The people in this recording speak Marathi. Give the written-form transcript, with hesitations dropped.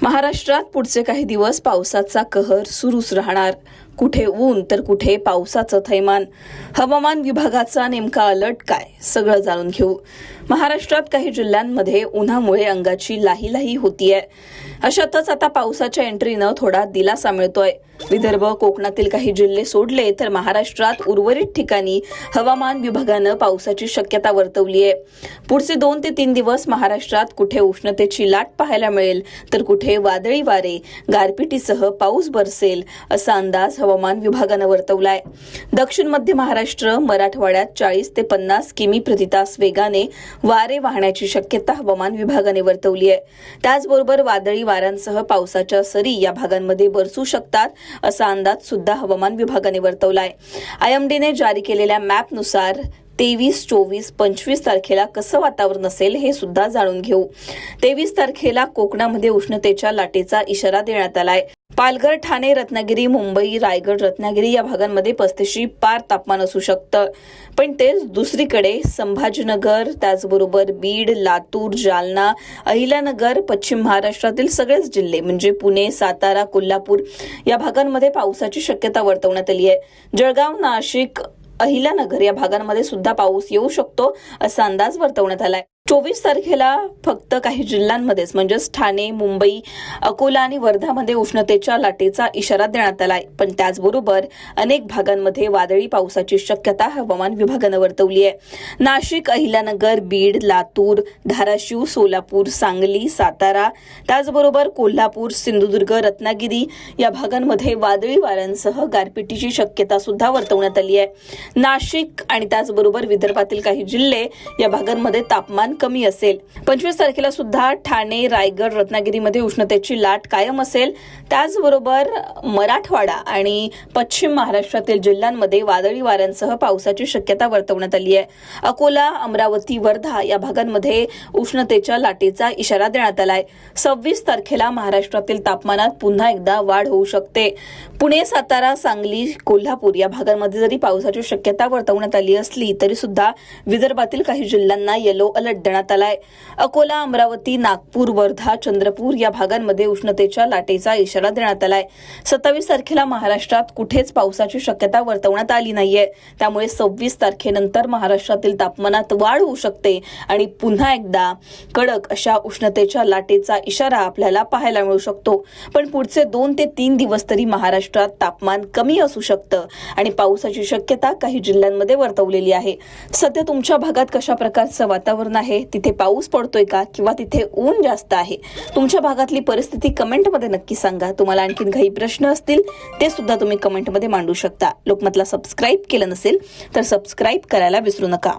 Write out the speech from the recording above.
महाराष्ट्रात पुढचे काही दिवस पावसाचा कहर सुरूच राहणार. कुठे ऊन तर कुठे पावसाचं थैमान. हवामान विभागाचा नेमका अलर्ट काय, सगळं जाणून घेऊ. महाराष्ट्रात काही जिल्ह्यांमध्ये उन्हामुळे अंगाची लाही होतीये. अशातच आता पावसाच्या एंट्रीनं थोडा दिलासा मिळतोय. विदर्भ, कोकणातील काही जिल्हे सोडले तर महाराष्ट्रात उर्वरित ठिकाणी हवामान विभागानं पावसाची शक्यता वर्तवली आहे. पुढचे 2 ते 3 दिवस महाराष्ट्रात कुठे उष्णतेची लाट पाहायला मिळेल तर कुठे वादळी वारे, गारपिटीसह पाऊस बरसेल असा अंदाज हवामान विभागानं वर्तवलाय. दक्षिण मध्य महाराष्ट्र, मराठवाड्यात 40 ते 50 किमी प्रति तास वेगाने वारे वाहण्याची शक्यता हवामान विभागाने वर्तवली आहे. त्याचबरोबर वादळी वाऱ्यांसह पावसाच्या सरी या भागांमध्ये बरसू शकतात असा अंदाज सुद्धा हवामान विभागाने वर्तवलाय. आयएमडीने जारी केलेल्या मॅपनुसार 23, 24, 25 तारखेला कसं वातावरण असेल हे सुद्धा जाणून घेऊ. 23 तारखेला कोकणामध्ये उष्णतेच्या लाटेचा इशारा देण्यात आलाय. पालघर, ठाणे, रत्नागिरी, मुंबई, रायगड, रत्नागिरी या भागांमध्ये 35 पार तापमान असू शकतं. पण तेच दुसरीकडे संभाजीनगर, त्याचबरोबर बीड, लातूर, जालना, अहिल्यानगर, पश्चिम महाराष्ट्रातील सगळेच जिल्हे म्हणजे पुणे, सातारा, कोल्हापूर या भागांमध्ये पावसाची शक्यता वर्तवण्यात आली आहे. जळगाव, नाशिक, अहिल्यानगर या भागांमध्ये सुद्धा पाऊस येऊ शकतो असा अंदाज वर्तवण्यात आलाय. 24 तारखेला फक्त काही जिल्ह्यांमध्येच म्हणजेच ठाणे, मुंबई, अकोला आणि वर्धामध्ये उष्णतेच्या लाटेचा इशारा देण्यात आलाय. पण त्याचबरोबर अनेक भागांमध्ये वादळी पावसाची शक्यता हवामान विभागानं वर्तवली आहे. नाशिक, अहिल्यानगर, बीड, लातूर, धाराशिव, सोलापूर, सांगली, सातारा, त्याचबरोबर कोल्हापूर, सिंधुदुर्ग, रत्नागिरी या भागांमध्ये वादळी वाऱ्यांसह गारपिटीची शक्यता सुद्धा वर्तवण्यात आली आहे. नाशिक आणि त्याचबरोबर विदर्भातील काही जिल्हे या भागांमध्ये तापमान कमी असेल. 25 तारखेला सुद्धा ठाणे, रायगड, रत्नागिरीमध्ये उष्णतेची लाट कायम असेल. त्याचबरोबर मराठवाडा आणि पश्चिम महाराष्ट्रातील जिल्ह्यांमध्ये वादळी वाऱ्यांसह पावसाची शक्यता वर्तवण्यात आली आहे. अकोला, अमरावती, वर्धा या भागांमध्ये उष्णतेच्या लाटेचा इशारा देण्यात आलाय. 26 तारखेला महाराष्ट्रातील तापमानात पुन्हा एकदा वाढ होऊ शकते. पुणे, सातारा, सांगली, कोल्हापूर या भागांमध्ये जरी पावसाची शक्यता वर्तवण्यात आली असली तरी सुद्धा विदर्भातील काही जिल्ह्यांना येलो अलर्ट देण्यात आलाय. अकोला, अमरावती, नागपूर, वर्धा, चंद्रपूर या भागांमध्ये उष्णतेच्या लाटेचा इशारा देण्यात आलाय. 27 तारखेला महाराष्ट्रात कुठेच पावसाची शक्यता वर्तवण्यात आली नाहीये. त्यामुळे 26 तारखेनंतर महाराष्ट्रातील तापमानात वाढ होऊ शकते आणि पुन्हा एकदा कडक अशा उष्णतेच्या लाटेचा इशारा आपल्याला पाहायला मिळू शकतो. पण पुढचे 2 ते 3 दिवस तरी महाराष्ट्रात तापमान कमी असू शकतं आणि पावसाची शक्यता काही जिल्ह्यांमध्ये वर्तवलेली आहे. सध्या तुमच्या भागात कशा प्रकारचं वातावरण आहे, तिथे पाऊस पडतोय का किंवा तिथे ऊन जास्त आहे, तुमच्या भागातली परिस्थिती कमेंटमध्ये नक्की सांगा. तुम्हाला आणखीन काही प्रश्न असतील ते सुद्धा तुम्ही कमेंटमध्ये मांडू शकता. लोकमतला सबस्क्राईब केलं नसेल तर सबस्क्राईब करायला विसरू नका.